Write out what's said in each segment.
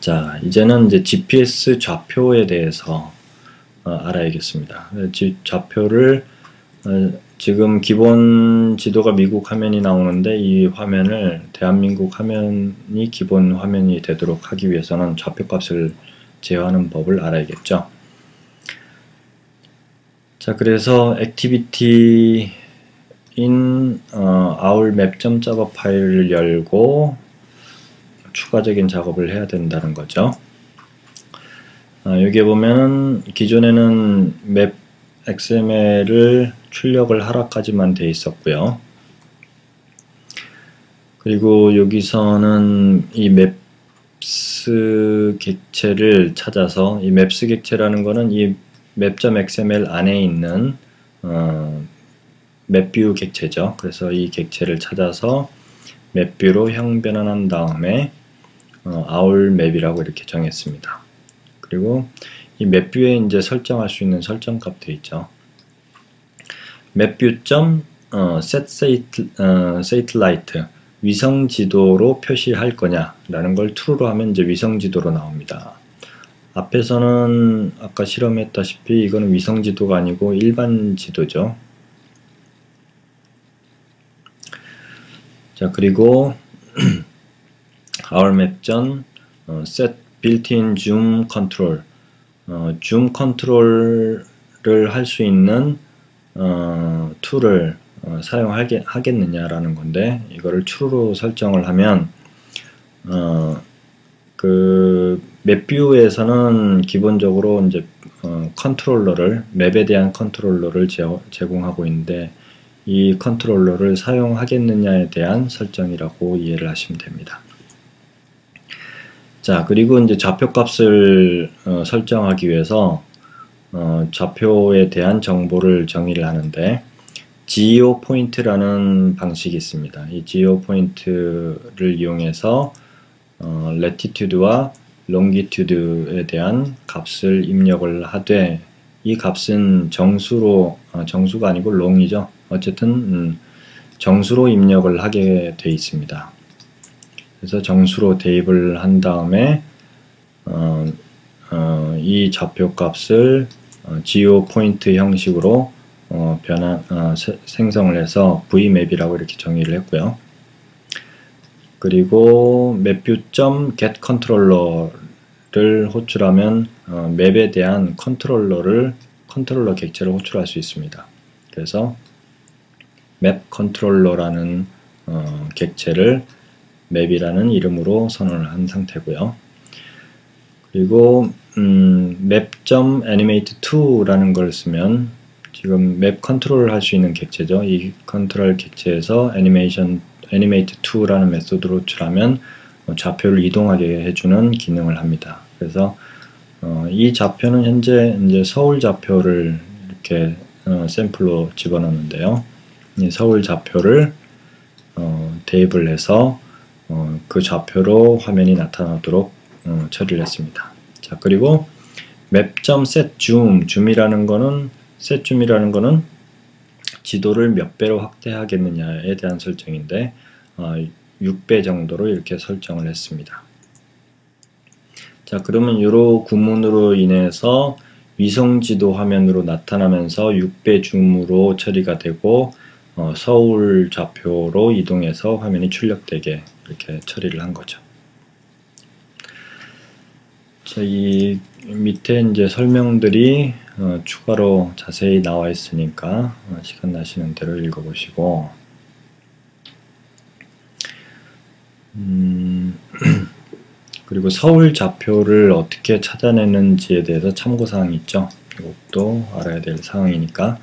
자, 이제는 이제 GPS 좌표에 대해서 알아야겠습니다. 좌표를 지금 기본 지도가 미국 화면이 나오는데 이 화면을 대한민국 화면이 기본 화면이 되도록 하기 위해서는 좌표값을 제어하는 법을 알아야겠죠. 자, 그래서 액티비티 인 ourmap.java 파일을 열고 추가적인 작업을 해야 된다는 거죠. 여기에 보면은 기존에는 맵 XML을 출력을 하라까지만 돼 있었고요. 그리고 여기서는 이 맵스 객체를 찾아서, 이 맵스 객체라는 거는 이 map.xml 안에 있는 맵뷰 객체죠. 그래서 이 객체를 찾아서 맵뷰로 형변환한 다음에 our map이라고 이렇게 정했습니다. 그리고 이 맵뷰에 이제 설정할 수 있는 설정 값도 있죠. mapview.set satellite 위성 지도로 표시할 거냐 라는 걸 true로 하면 이제 위성 지도로 나옵니다. 앞에서는 아까 실험했다시피 이거는 위성 지도가 아니고 일반 지도죠. 자, 그리고 ourmap.set built-in zoom control, 줌 컨트롤을 할 수 있는 툴을 사용하겠느냐라는 건데, 이거를 true로 설정을 하면 그 맵뷰에서는 기본적으로 이제 컨트롤러를, 맵에 대한 컨트롤러를 제공하고 있는데, 이 컨트롤러를 사용하겠느냐에 대한 설정이라고 이해를 하시면 됩니다. 자, 그리고 이제 좌표값을 설정하기 위해서 좌표에 대한 정보를 정의를 하는데, geo 포인트라는 방식이 있습니다. 이 geo 포인트를 이용해서 latitude와 longitude에 대한 값을 입력을 하되, 이 값은 정수로, 정수가 아니고 long이죠. 어쨌든 정수로 입력을 하게 돼 있습니다. 그래서 정수로 대입을 한 다음에 이 좌표 값을 geo 포인트 형식으로 생성을 해서 vmap이라고 이렇게 정의를 했고요. 그리고 mapview.getController를 호출하면 맵에 대한 컨트롤러 객체를 호출할 수 있습니다. 그래서 mapController라는 객체를 맵이라는 이름으로 선언을 한 상태고요. 그리고 map.animate2라는 걸 쓰면 지금 맵 컨트롤을 할 수 있는 객체죠. 이 컨트롤 객체에서 animate2라는 메소드로 호출하면 좌표를 이동하게 해주는 기능을 합니다. 그래서 이 좌표는 현재 이제 서울 좌표를 이렇게 샘플로 집어넣는데요. 이 서울 좌표를 대입을 해서 그 좌표로 화면이 나타나도록 처리를 했습니다. 자, 그리고 map.setZoom, 줌이라는 거는, setZoom이라는 거는 지도를 몇 배로 확대하겠느냐에 대한 설정인데 6배 정도로 이렇게 설정을 했습니다. 자, 그러면 이런 구문으로 인해서 위성지도 화면으로 나타나면서 6배 줌으로 처리가 되고 서울 좌표로 이동해서 화면이 출력되게 이렇게 처리를 한 거죠. 자, 이 밑에 이제 설명들이 추가로 자세히 나와 있으니까 시간 나시는 대로 읽어보시고, 그리고 서울 좌표를 어떻게 찾아내는지에 대해서 참고사항이 있죠. 이것도 알아야 될 사항이니까.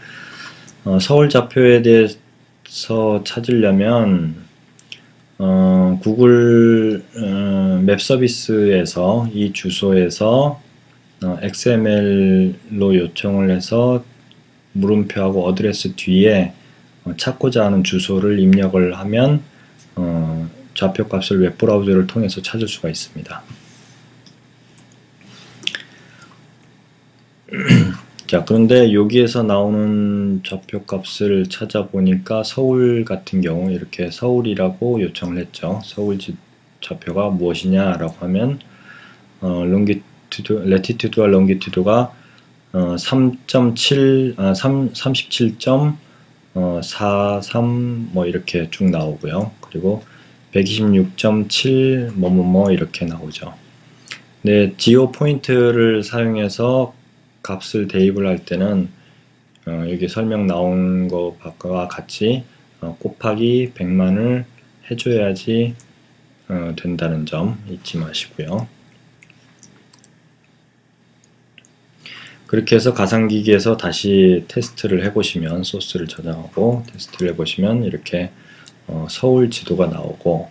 서울 좌표에 대해서 찾으려면 구글 맵 서비스에서 이 주소에서 XML로 요청을 해서 물음표하고 어드레스 뒤에 찾고자 하는 주소를 입력을 하면 좌표 값을 웹브라우저를 통해서 찾을 수가 있습니다. 자, 그런데 여기에서 나오는 좌표 값을 찾아보니까 서울 같은 경우 이렇게 서울이라고 요청을 했죠. 서울 좌표가 무엇이냐 라고 하면 레티튜드와 롱기튜드가 37.43 뭐 이렇게 쭉 나오고요. 그리고 126.7 뭐뭐뭐 이렇게 나오죠. 네, 지오 포인트를 사용해서 값을 대입을 할 때는 여기 설명 나온 것과 같이 곱하기 100만을 해줘야지 된다는 점 잊지 마시고요. 그렇게 해서 가상기기에서 다시 테스트를 해보시면, 소스를 저장하고 테스트를 해보시면 이렇게 서울 지도가 나오고,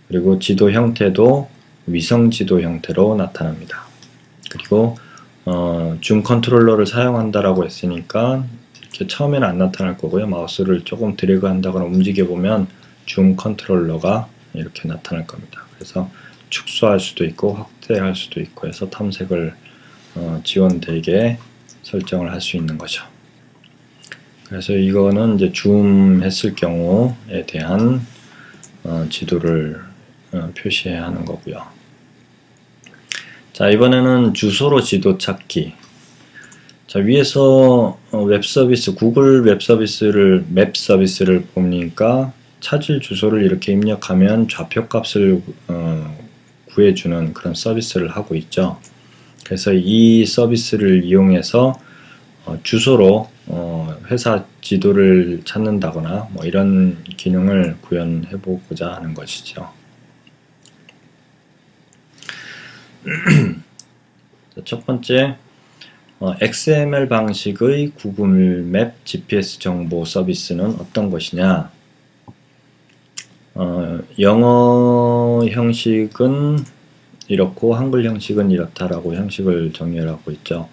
그리고 지도 형태도 위성 지도 형태로 나타납니다. 그리고 줌 컨트롤러를 사용한다라고 했으니까 이렇게 처음에는 안 나타날 거고요. 마우스를 조금 드래그 한다거나 움직여 보면 줌 컨트롤러가 이렇게 나타날 겁니다. 그래서 축소할 수도 있고 확대할 수도 있고 해서 탐색을 지원되게 설정을 할 수 있는 거죠. 그래서 이거는 이제 줌 했을 경우에 대한 지도를 표시해야 하는 거고요. 자, 이번에는 주소로 지도 찾기. 자, 위에서 웹 서비스, 구글 웹 서비스를, 맵 서비스를 보니까 찾을 주소를 이렇게 입력하면 좌표 값을 구해주는 그런 서비스를 하고 있죠. 그래서 이 서비스를 이용해서 주소로 회사 지도를 찾는다거나 뭐 이런 기능을 구현해 보고자 하는 것이죠. 첫 번째, XML 방식의 구글 맵 GPS 정보 서비스는 어떤 것이냐? 영어 형식은 이렇고 한글 형식은 이렇다라고 형식을 정의하고 있죠.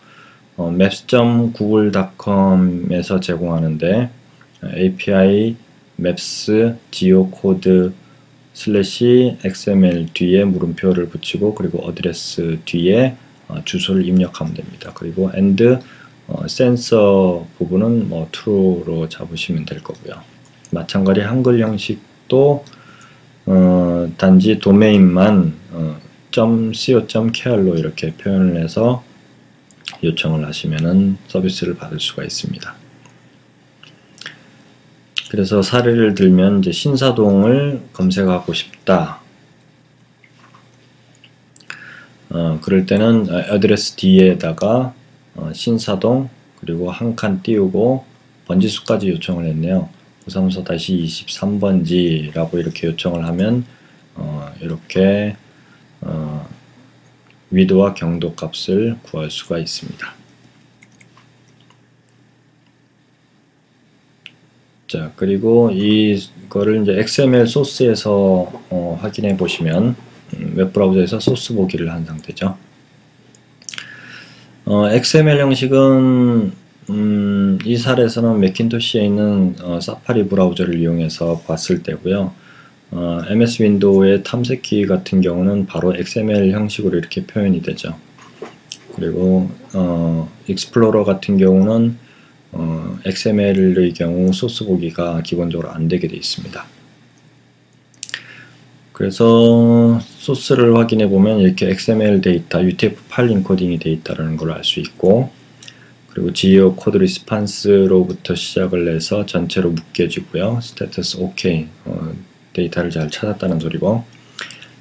maps.google.com에서 제공하는데 API maps geocode /xml 뒤에 물음표를 붙이고 그리고 어드레스 뒤에 주소를 입력하면 됩니다. 그리고 and 센서 부분은 뭐 true로 잡으시면 될 거고요. 마찬가지 한글 형식도 단지 도메인만 .co.kr로 이렇게 표현을 해서 요청을 하시면은 서비스를 받을 수가 있습니다. 그래서 사례를 들면 이제 신사동을 검색하고 싶다. 그럴 때는 어드레스 뒤에다가 신사동 그리고 한 칸 띄우고 번지수까지 요청을 했네요. 534-23번지라고 이렇게 요청을 하면 이렇게 위도와 경도 값을 구할 수가 있습니다. 자, 그리고 이거를 이제 XML 소스에서 확인해 보시면 웹브라우저에서 소스 보기를 한 상태죠. XML 형식은 이 사례에서는 매킨토시에 있는 사파리 브라우저를 이용해서 봤을 때고요. MS 윈도우의 탐색기 같은 경우는 바로 XML 형식으로 이렇게 표현이 되죠. 그리고 익스플로러 같은 경우는 XML의 경우 소스 보기가 기본적으로 안 되게 되어 있습니다. 그래서 소스를 확인해 보면 이렇게 XML 데이터, UTF 파일 인코딩이 되어 있다는 걸 알 수 있고, 그리고 지오 코드 리스판스로부터 시작을 해서 전체로 묶여지고요. 스테이터스 OK, 데이터를 잘 찾았다는 소리고,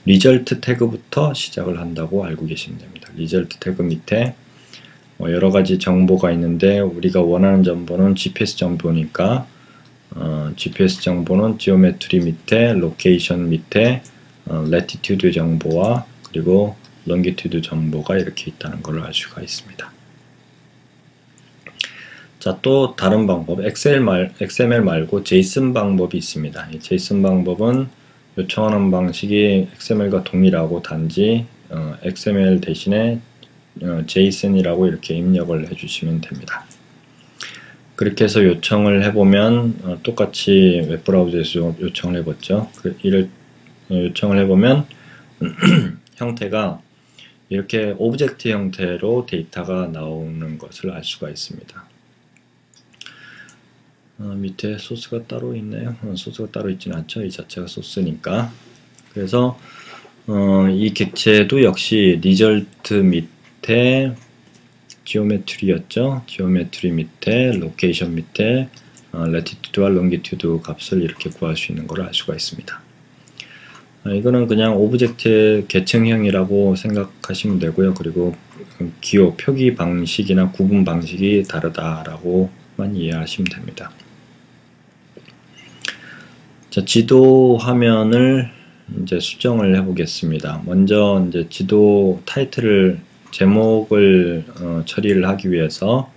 리절트 태그부터 시작을 한다고 알고 계시면 됩니다. 리절트 태그 밑에 여러 가지 정보가 있는데 우리가 원하는 정보는 GPS 정보니까 GPS 정보는 지오메트리 밑에 로케이션 밑에 레티튜드 정보와 그리고 롱기튜드 정보가 이렇게 있다는 걸 알 수가 있습니다. 자, 또 다른 방법, XML 말고 JSON 방법이 있습니다. 이 JSON 방법은 요청하는 방식이 XML과 동일하고 단지 XML 대신에 JSON이라고 이렇게 입력을 해주시면 됩니다. 그렇게 해서 요청을 해보면 똑같이 웹브라우저에서 요청을 해봤죠. 이를 요청을 해보면 형태가 이렇게 오브젝트 형태로 데이터가 나오는 것을 알 수가 있습니다. 밑에 소스가 따로 있네요. 소스가 따로 있지는 않죠. 이 자체가 소스니까. 그래서 이 객체도 역시 result 밑에 geometry였죠. geometry 밑에 location 밑에 latitude와 longitude 값을 이렇게 구할 수 있는 걸 알 수가 있습니다. 이거는 그냥 오브젝트의 계층형이라고 생각하시면 되고요. 그리고 기호, 표기 방식이나 구분 방식이 다르다라고만 이해하시면 됩니다. 자, 지도 화면을 이제 수정을 해 보겠습니다. 먼저 이제 지도 타이틀을 제목을 처리를 하기 위해서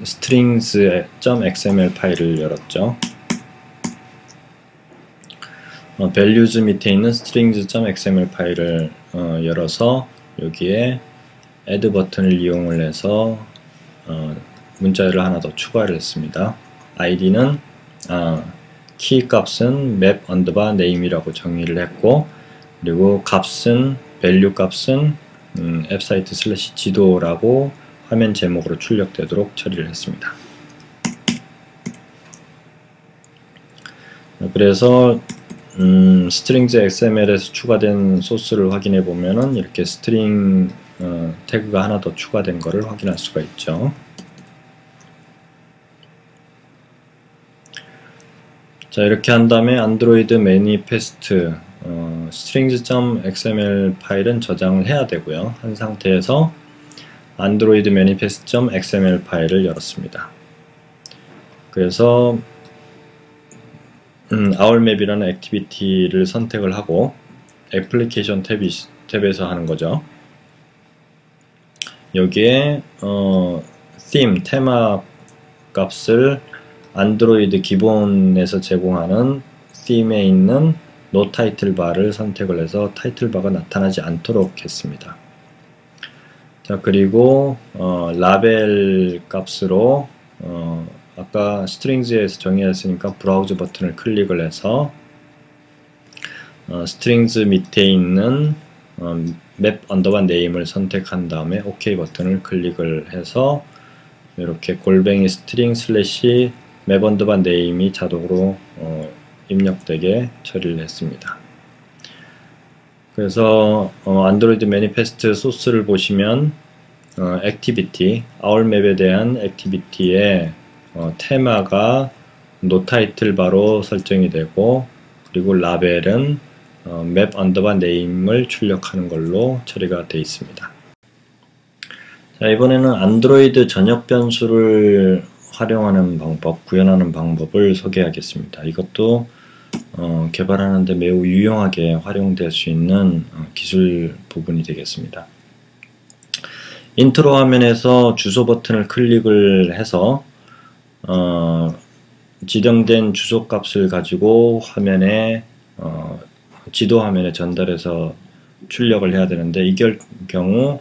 strings.xml 파일을 열었죠. values 밑에 있는 strings.xml 파일을 열어서 여기에 add 버튼을 이용을 해서 문자를 하나 더 추가를 했습니다. id는 키 값은 map underbar name이라고 정의를 했고, 그리고 값은 value 값은 앱사이트 슬래시 지도라고 화면 제목으로 출력되도록 처리를 했습니다. 그래서 strings XML에서 추가된 소스를 확인해 보면은 이렇게 string 태그가 하나 더 추가된 것을 확인할 수가 있죠. 자, 이렇게 한 다음에 안드로이드 매니페스트 strings.xml 파일은 저장을 해야 되고요. 한 상태에서 안드로이드 manifest.xml 파일을 열었습니다. 그래서 OurMap이라는 액티비티를 선택을 하고 애플리케이션 탭에서 하는 거죠. 여기에 theme, 테마 값을 안드로이드 기본에서 제공하는 theme에 있는 no title bar를 선택을 해서 타이틀 바가 나타나지 않도록 했습니다. 자, 그리고 라벨 값으로 아까 strings에서 정의했으니까 브라우저 버튼을 클릭을 해서 strings 밑에 있는 map underbar name을 선택한 다음에 OK 버튼을 클릭을 해서 이렇게 골뱅이 string 슬래시 map underbar name이 자동으로 입력되게 처리를 했습니다. 그래서 안드로이드 매니페스트 소스를 보시면 액티비티, OurMap에 대한 액티비티의 테마가 노타이틀 바로 설정이 되고, 그리고 라벨은 map underbar name을 출력하는 걸로 처리가 되어 있습니다. 자, 이번에는 안드로이드 전역 변수를 활용하는 방법, 구현하는 방법을 소개하겠습니다. 이것도 개발하는데 매우 유용하게 활용될 수 있는 기술 부분이 되겠습니다. 인트로 화면에서 주소 버튼을 클릭을 해서 지정된 주소 값을 가지고 화면에 지도 화면에 전달해서 출력을 해야 되는데, 이 경우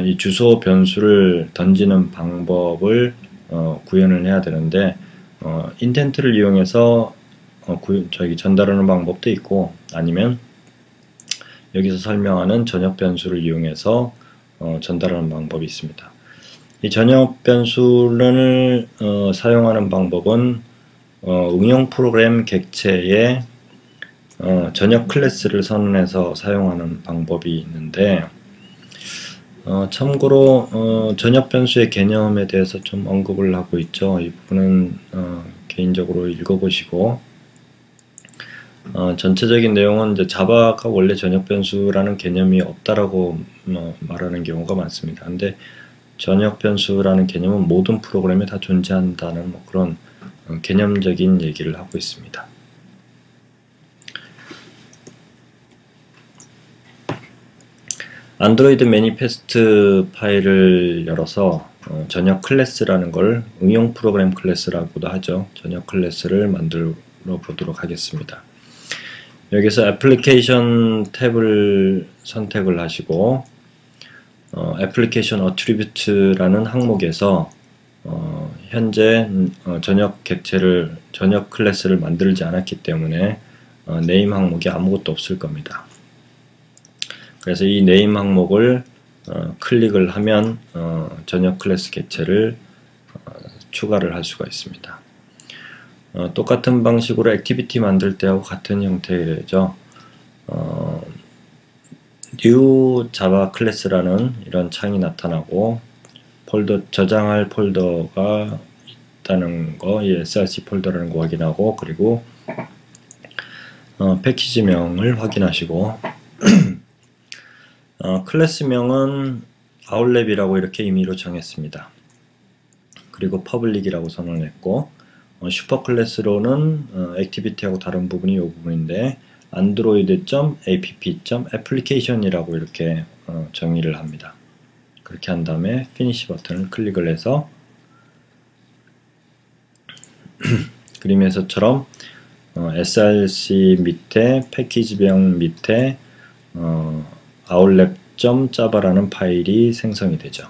이 주소 변수를 던지는 방법을 구현을 해야 되는데, 인텐트를 이용해서 전달하는 방법도 있고, 아니면 여기서 설명하는 전역 변수를 이용해서 전달하는 방법이 있습니다. 이 전역 변수를 사용하는 방법은 응용 프로그램 객체에 전역 클래스를 선언해서 사용하는 방법이 있는데, 참고로 전역 변수의 개념에 대해서 좀 언급을 하고 있죠. 이 부분은 개인적으로 읽어보시고, 전체적인 내용은 이제 자바가 원래 전역 변수라는 개념이 없다라고 말하는 경우가 많습니다. 근데 전역 변수라는 개념은 모든 프로그램에 다 존재한다는 그런 개념적인 얘기를 하고 있습니다. 안드로이드 매니페스트 파일을 열어서 전역 클래스라는 걸 응용 프로그램 클래스라고도 하죠. 전역 클래스를 만들어 보도록 하겠습니다. 여기서 애플리케이션 탭을 선택을 하시고 애플리케이션 어트리뷰트라는 항목에서 현재 전역 객체를, 전역 클래스를 만들지 않았기 때문에 네임 항목이 아무것도 없을 겁니다. 그래서 이 네임 항목을 클릭을 하면 전역 클래스 객체를 추가를 할 수가 있습니다. 똑같은 방식으로 액티비티 만들 때하고 같은 형태죠. new java 클래스라는 이런 창이 나타나고 저장할 폴더가 있다는 거, 이 src 폴더라는 거 확인하고, 그리고 패키지명을 확인하시고 클래스명은 아웃랩이라고 이렇게 임의로 정했습니다. 그리고 퍼블릭이라고 선언했고, 슈퍼 클래스로는 액티비티하고 다른 부분이 이 부분인데 android.app.application이라고 이렇게 정의를 합니다. 그렇게 한 다음에 피니시 버튼을 클릭을 해서 그림에서처럼 src 밑에 패키지명 밑에 outlet.java라는 파일이 생성이 되죠.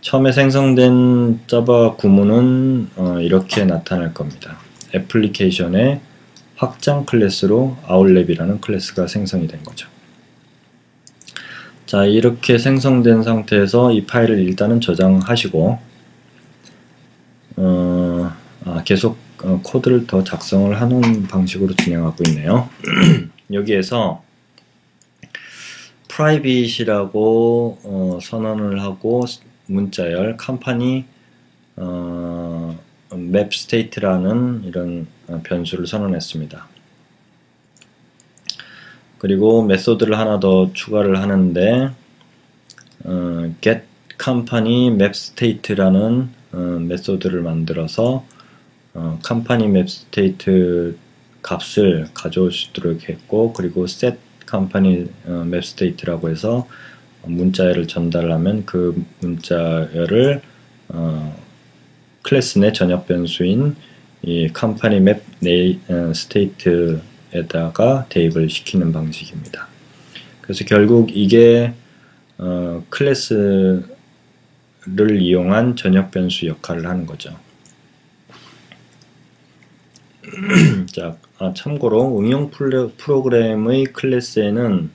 처음에 생성된 자바 구문은 이렇게 나타날 겁니다. 애플리케이션의 확장 클래스로 outlet이라는 클래스가 생성이 된 거죠. 자, 이렇게 생성된 상태에서 이 파일을 일단은 저장하시고 계속 코드를 더 작성을 하는 방식으로 진행하고 있네요. 여기에서 private이라고 선언을 하고 문자열 컴퍼니 map state라는 이런 변수를 선언했습니다. 그리고 메소드를 하나 더 추가를 하는데 get company map state라는 메소드를 만들어서 company map state 값을 가져올 수 있도록 했고, 그리고 set company map state라고 해서 문자열을 전달하면 그 문자열을 클래스 내 전역 변수인 이 company map state에다가 대입을 시키는 방식입니다. 그래서 결국 이게 클래스를 이용한 전역 변수 역할을 하는 거죠. 자, 참고로 응용 프로그램의 클래스에는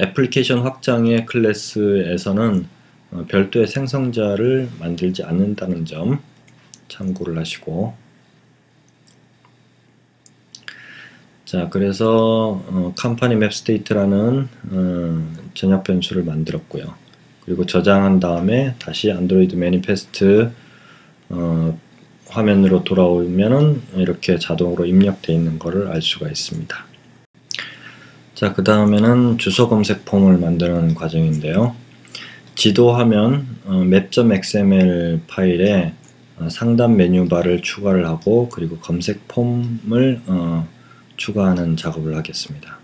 애플리케이션 확장의 클래스에서는 별도의 생성자를 만들지 않는다는 점 참고를 하시고, 자, 그래서 company map state라는 전역 변수를 만들었고요. 그리고 저장한 다음에 다시 안드로이드 매니페스트 화면으로 돌아오면은 이렇게 자동으로 입력되어 있는 것을 알 수가 있습니다. 자, 그 다음에는 주소 검색 폼을 만드는 과정인데요. 지도 화면 map.xml 파일에 상단 메뉴바를 추가를 하고, 그리고 검색 폼을 추가하는 작업을 하겠습니다.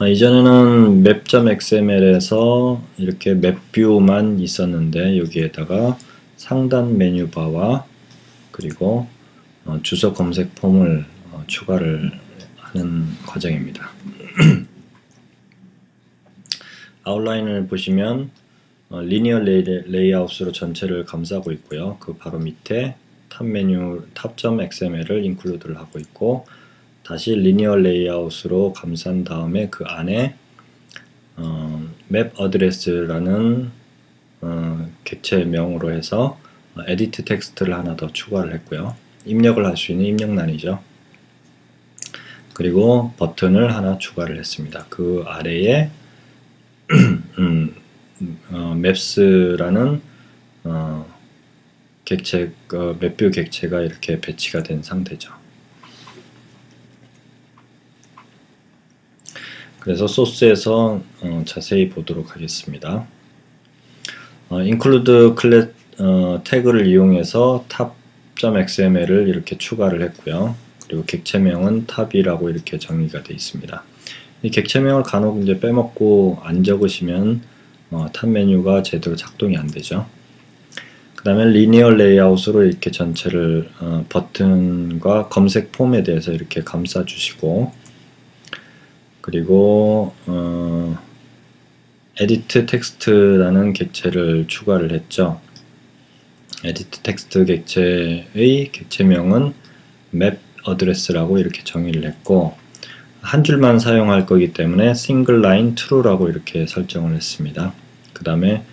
이전에는 map.xml에서 이렇게 맵뷰만 있었는데 여기에다가 상단 메뉴바와 그리고 주소 검색 폼을 추가를 하는 과정입니다. 아웃라인을 보시면 리니어 레이아웃으로 전체를 감싸고 있고요. 그 바로 밑에 탑 메뉴 탑.xml을 인클루드를 하고 있고, 다시 리니어 레이아웃으로 감싼 다음에 그 안에 맵 어드레스라는 객체명으로 해서 에디트 텍스트를 하나 더 추가를 했고요. 입력을 할 수 있는 입력란이죠. 그리고 버튼을 하나 추가를 했습니다. 그 아래에 맵스라는 객체, 맵뷰 객체가 이렇게 배치가 된 상태죠. 그래서 소스에서 자세히 보도록 하겠습니다. include class 태그를 이용해서 tab.xml을 이렇게 추가를 했고요. 그리고 객체명은 tab이라고 이렇게 정의가 되어 있습니다. 이 객체명을 간혹 이제 빼먹고 안 적으시면 탑 메뉴가 제대로 작동이 안 되죠. 그 다음에 리니어 레이아웃으로 이렇게 전체를 버튼과 검색 폼에 대해서 이렇게 감싸 주시고, 그리고 에디트 텍스트라는 객체를 추가를 했죠. 에디트 텍스트 객체의 객체명은 맵 어드레스라고 이렇게 정의를 했고, 한 줄만 사용할 거기 때문에 싱글 라인 true라고 이렇게 설정을 했습니다. 그 다음에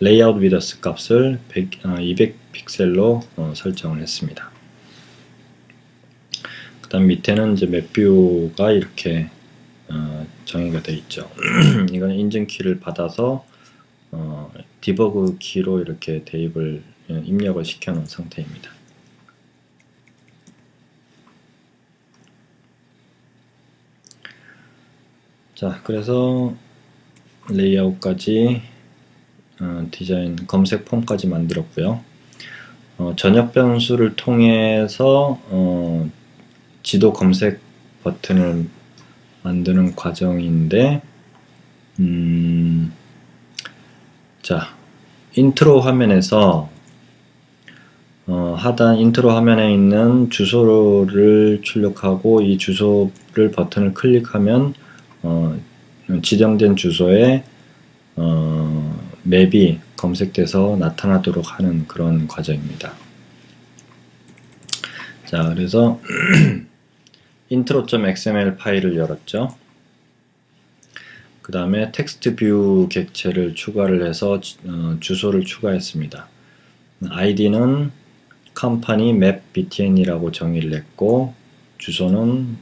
레이아웃 위더스 값을 200 픽셀로 설정을 했습니다. 그 다음 밑에는 이제 맵뷰가 이렇게 정의가 되어 있죠. 이건 인증키를 받아서 디버그 키로 이렇게 대입을 입력을 시켜 놓은 상태입니다. 자, 그래서 레이아웃까지 디자인 검색 폼까지 만들었고요. 전역 변수를 통해서 지도 검색 버튼을 만드는 과정인데, 자, 인트로 화면에서 하단 인트로 화면에 있는 주소를 출력하고 이 주소를 버튼을 클릭하면 지정된 주소에 맵이 검색돼서 나타나도록 하는 그런 과정입니다. 자, 그래서 intro.xml 파일을 열었죠. 그 다음에 텍스트 뷰 객체를 추가를 해서 주소를 추가했습니다. id는 company map btn이라고 정의를 했고, 주소는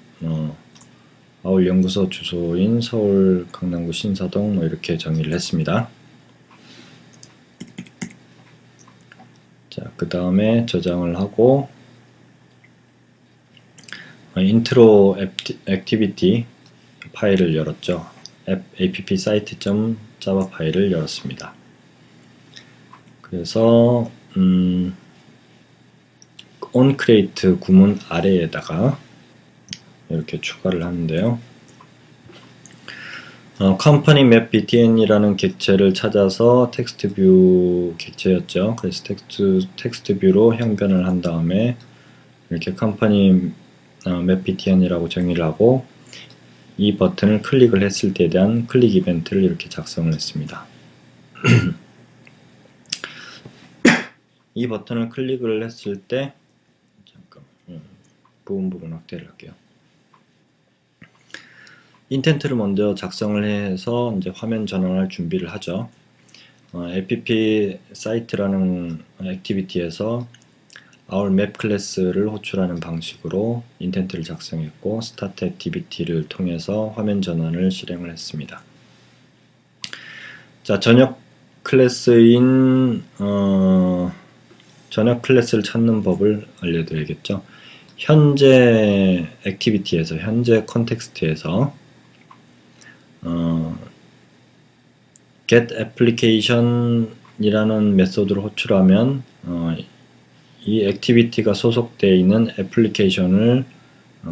아울 연구소 주소인 서울 강남구 신사동 이렇게 정의를 했습니다. 자, 그 다음에 저장을 하고 인트로 액티비티 파일을 열었죠. app site.java 파일을 열었습니다. 그래서 onCreate 구문 아래에다가 이렇게 추가를 하는데요. company map btn이라는 객체를 찾아서 텍스트 뷰 객체였죠. 그래서 텍스트 뷰로 형변을 한 다음에 이렇게 company map btn이라고 정의를 하고 이 버튼을 클릭을 했을 때에 대한 클릭 이벤트를 이렇게 작성을 했습니다. 이 버튼을 클릭을 했을 때 부분 확대를 할게요. 인텐트를 먼저 작성을 해서 이제 화면 전환할 준비를 하죠. app site라는 액티비티에서 our map 클래스를 호출하는 방식으로 인텐트를 작성했고 start activity를 통해서 화면 전환을 실행을 했습니다. 자, 전역 클래스인 전역 클래스를 찾는 법을 알려드려야겠죠. 현재 액티비티에서 현재 컨텍스트에서 get application 이라는 메소드를 호출하면 이 액티비티가 소속되어 있는 애플리케이션을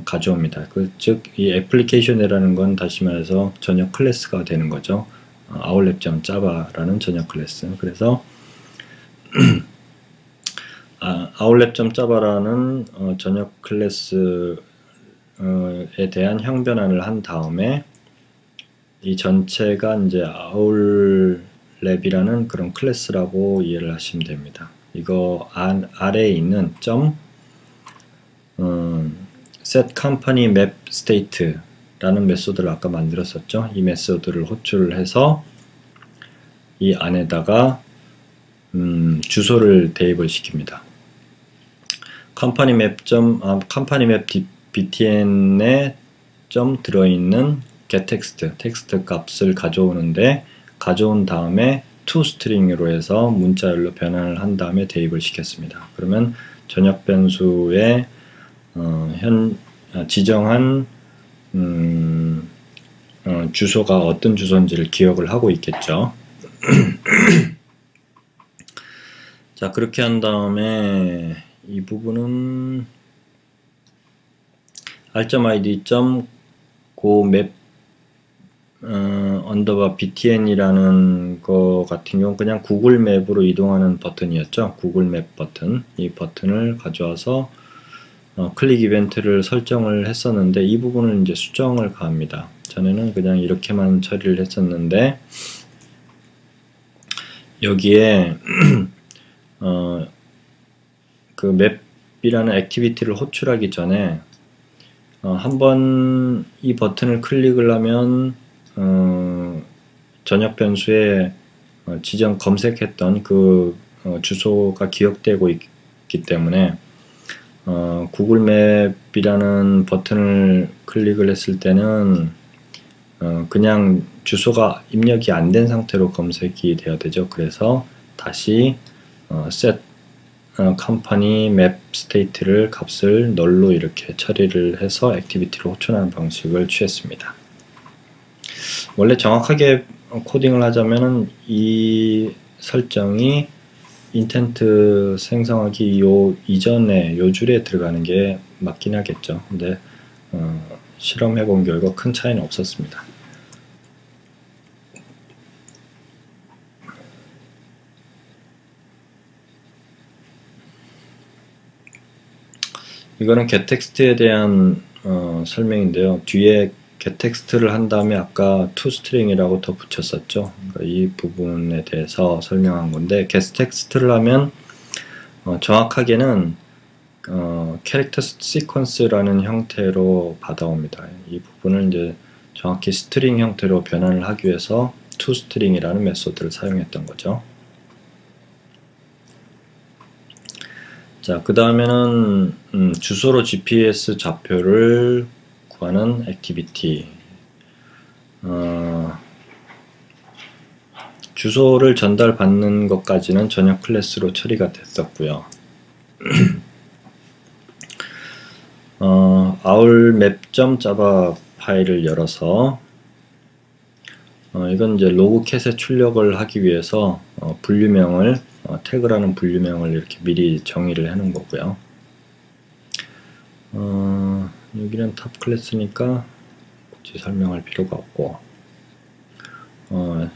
가져옵니다. 즉 이 애플리케이션이라는 건 다시 말해서 전역 클래스가 되는 거죠. outlet.java라는 전역 클래스. 그래서 outlet.java라는 전역 클래스에 대한 형변환을 한 다음에 이 전체가 이제 outlet이라는 그런 클래스라고 이해를 하시면 됩니다. 이거 아래에 있는 set company map state 라는 메소드를 아까 만들었었죠. 이 메소드를 호출을 해서 이 안에다가 주소를 대입을 시킵니다. company map btn에 들어있는 getText 텍스트 값을 가져오는데 가져온 다음에 toString으로 해서 문자열로 변환을 한 다음에 대입을 시켰습니다. 그러면 전역 변수에 지정한 주소가 어떤 주소인지를 기억을 하고 있겠죠. 자, 그렇게 한 다음에 이 부분은 r.id.go map btn이라는 거 같은 경우 그냥 구글 맵으로 이동하는 버튼이었죠. 구글 맵 버튼. 이 버튼을 가져와서 클릭 이벤트를 설정을 했었는데 이 부분을 이제 수정을 가합니다. 전에는 그냥 이렇게만 처리를 했었는데 여기에 그 맵이라는 액티비티를 호출하기 전에 한번 이 버튼을 클릭을 하면 전역 변수에 지정 검색했던 그 주소가 기억되고 있기 때문에 구글 맵이라는 버튼을 클릭을 했을 때는 그냥 주소가 입력이 안 된 상태로 검색이 돼야 되죠. 그래서 다시 set company map state를 값을 널로 이렇게 처리를 해서 액티비티를 호출하는 방식을 취했습니다. 원래 정확하게 코딩을 하자면은 이 설정이 인텐트 생성하기 요 이전에 요 줄에 들어가는 게 맞긴 하겠죠. 근데 실험해 본 결과 큰 차이는 없었습니다. 이거는 getText에 대한 설명인데요. 뒤에 getText를 한 다음에 아까 toString이라고 더 붙였었죠. 그러니까 이 부분에 대해서 설명한 건데 getText를 하면 정확하게는 캐릭터 시퀀스라는 형태로 받아옵니다. 이 부분을 이제 정확히 스트링 형태로 변환을 하기 위해서 toString이라는 메소드를 사용했던 거죠. 자, 그 다음에는 주소로 GPS 좌표를 구하는 액티비티. 주소를 전달받는 것까지는 전혀 클래스로 처리가 됐었고요. ourmap.java 파일을 열어서 이건 이제 로그캣에 출력을 하기 위해서 분류명을 태그라는 분류명을 이렇게 미리 정의를 해 놓은 거고요. 여기는 탑 클래스니까 굳이 설명할 필요가 없고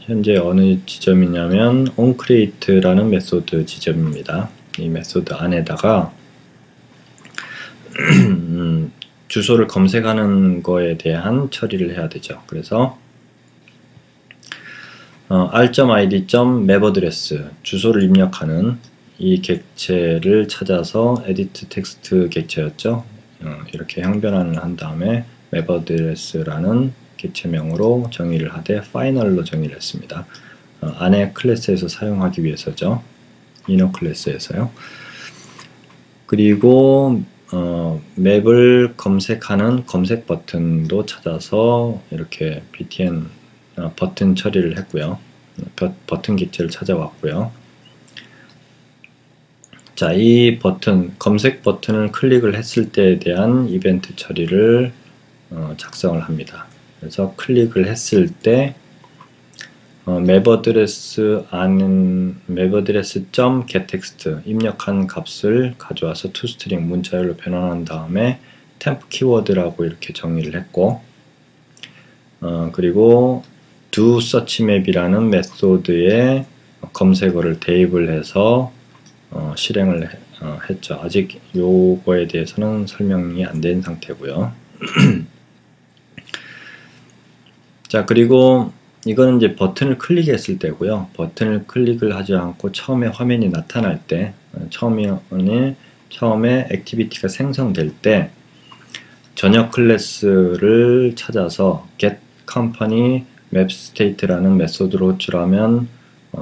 현재 어느 지점이냐면 onCreate라는 메소드 지점입니다. 이 메소드 안에다가 주소를 검색하는 거에 대한 처리를 해야 되죠. 그래서 r.id.mapAddress 주소를 입력하는 이 객체를 찾아서 edit text 객체였죠. 이렇게 형변환을 한 다음에 mapAddress라는 객체명으로 정의를 하되 final로 정의를 했습니다. 안에 클래스에서 사용하기 위해서죠. inner 클래스에서요. 그리고 맵을 검색하는 검색 버튼도 찾아서 이렇게 btn 버튼 처리를 했고요. 버튼 객체를 찾아왔고요. 자, 이 버튼, 검색 버튼을 클릭을 했을 때에 대한 이벤트 처리를 작성을 합니다. 그래서 클릭을 했을 때 mapAddress mapAddress.getText 입력한 값을 가져와서 toString 문자열로 변환한 다음에 temp 키워드라고 이렇게 정의를 했고 그리고 doSearchMap이라는 메소드에 검색어를 대입을 해서 실행을 했죠. 아직 요거에 대해서는 설명이 안 된 상태고요. 자, 그리고 이거는 이제 버튼을 클릭했을 때고요. 버튼을 클릭을 하지 않고 처음에 화면이 나타날 때, 처음에 액티비티가 생성될 때 전역 클래스를 찾아서 get company map state라는 메소드로 호출하면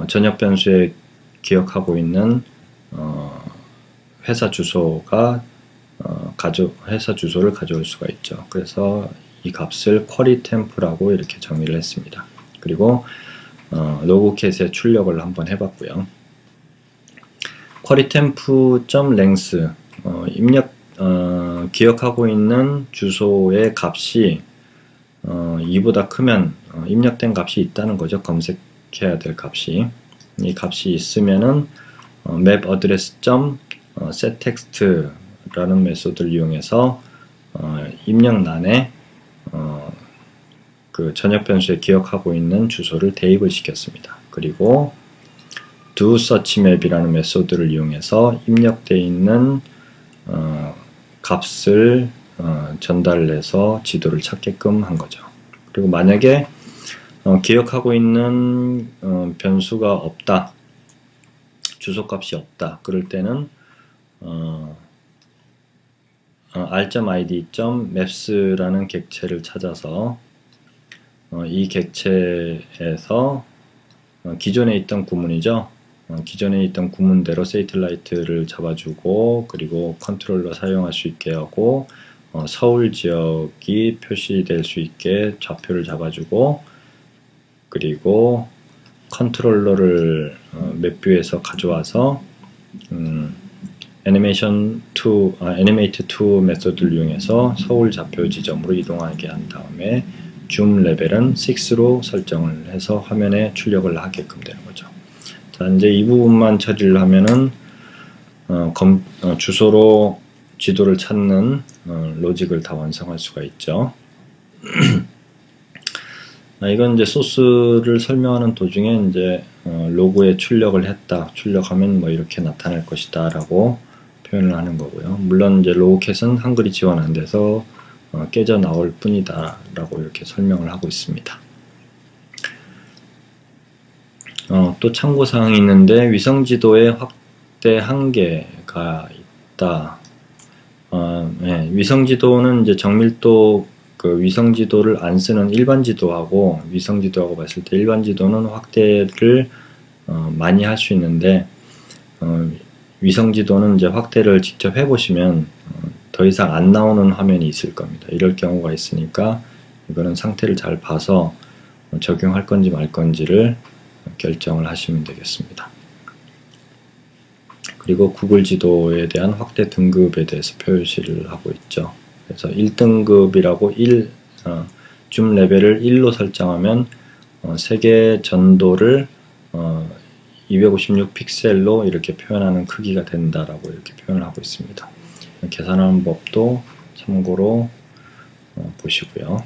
전역 변수에 기억하고 있는 회사 주소가 회사 주소를 가져올 수가 있죠. 그래서 이 값을 query temp라고 이렇게 정의를 했습니다. 그리고 로그캣에 출력을 한번 해봤고요. query temp.length 기억하고 있는 주소의 값이 2보다 크면 입력된 값이 있다는 거죠. 검색해야 될 값이. 이 값이 있으면은 mapAddress.setText라는 메소드를 이용해서 입력란에 그 전역 변수에 기억하고 있는 주소를 대입을 시켰습니다. 그리고 doSearchMap이라는 메소드를 이용해서 입력되어 있는 값을 전달을 해서 지도를 찾게끔 한 거죠. 그리고 만약에 기억하고 있는 변수가 없다, 주소값이 없다, 그럴 때는 r.id.maps 라는 객체를 찾아서 이 객체에서 기존에 있던 구문이죠. 기존에 있던 구문대로 세이틀라이트를 잡아주고, 그리고 컨트롤러 사용할 수 있게 하고, 서울 지역이 표시될 수 있게 좌표를 잡아주고, 그리고 컨트롤러를 맵뷰에서 가져와서 애니메이트 투 메소드를 이용해서 서울 좌표 지점으로 이동하게 한 다음에 줌 레벨은 6로 설정을 해서 화면에 출력을 하게끔 되는 거죠. 자, 이제 이 부분만 처리를 하면은 주소로 지도를 찾는 로직을 다 완성할 수가 있죠. 이건 이제 소스를 설명하는 도중에 이제 로그에 출력을 했다, 출력하면 뭐 이렇게 나타날 것이다 라고 표현을 하는 거고요. 물론 이제 로우캣은 한글이 지원 안 돼서 깨져 나올 뿐이다 라고 이렇게 설명을 하고 있습니다. 또 참고사항이 있는데, 위성지도의 확대 한계가 있다. 네, 위성지도는 이제 정밀도, 그 위성지도를 안 쓰는 일반 지도하고 위성지도하고 봤을 때, 일반 지도는 확대를 많이 할 수 있는데, 위성지도는 이제 확대를 직접 해보시면 더 이상 안 나오는 화면이 있을 겁니다. 이럴 경우가 있으니까 이거는 상태를 잘 봐서 적용할 건지 말 건지를 결정을 하시면 되겠습니다. 그리고 구글 지도에 대한 확대 등급에 대해서 표시를 하고 있죠. 그래서 1등급이라고 줌 레벨을 1로 설정하면 세계 전도를 256 픽셀로 이렇게 표현하는 크기가 된다라고 이렇게 표현을 하고 있습니다. 계산하는 법도 참고로 보시고요.